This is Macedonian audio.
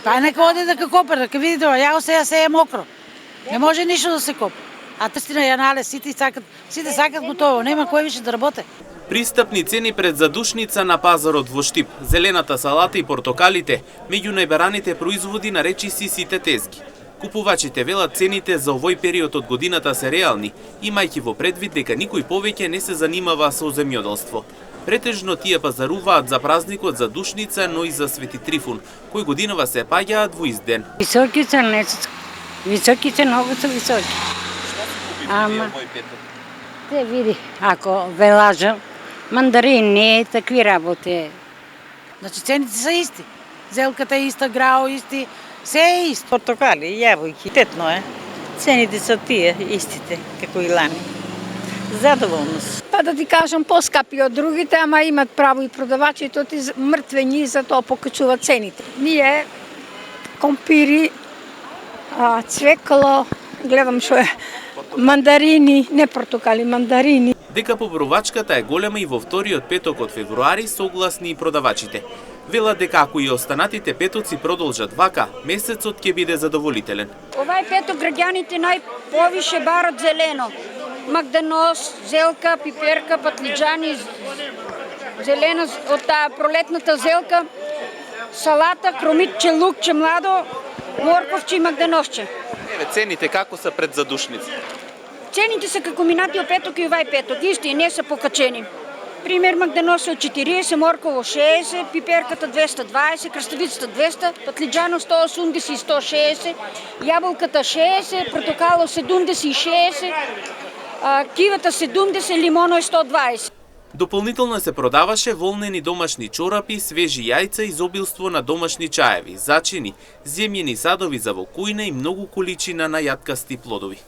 Па нека оди да копа, дека види тоа, ја се е мокро. Не може ништо да се копа. А тестина ја нале, сите сакат готово, нема кој више да работи. Пристапни цени пред задушница на пазарот во Штип, зелената салата и портокалите, меѓу најбараните производи на речиси сите тезги. Купувачите велат цените за овој период од годината се реални, имајќи во предвид дека никој повеќе не се занимава со земјоделство. Претежно тие пазаруваат за празникот за Душница, но и за Свети Трифун, кој годинава се паѓаат во ист ден. Високи се, многу се високи. Ама, те види, ако велажа, мандарини, такви работи. Значи цените се исти. Зелката е иста, грао исти, се е исто. Портокали, јаболки, тетно е. Цените се тие истите, како и лани. Задоволност. Па да ти кажам, поскапи од другите, ама имат право и продавачите, ти мртвени, затоа покачуваат цените. Ние компири, цвекало, гледам што е, мандарини, не портокали, мандарини. Дека поборувачката е голема и во вториот петок од февруари, согласни и продавачите. Велат дека ако и останатите петоци продолжат вака, месецот ќе биде задоволителен. Овај петок граѓаните најповише барат зелено. Магданоз, зелка, пиперка, патлиџани, зелена од таа пролетната зелка, салата, кромитче, лукче, младо, морковче и магданозче. Цените како се пред задушница? Цените се како минатиот петок и овај петок, исти, не се покачени. Пример, магданоз од 40, морково 60, пиперката 220, краставицата 200, патлиџано 180 и 160, јаболката 60, портокало 70 и 60, кивата 70, лимоно е 120. Дополнително се продаваше волнени домашни чорапи, свежи јајца, изобилство на домашни чаеви, зачини, земјени садови за во кујна и многу количина на јаткасти плодови.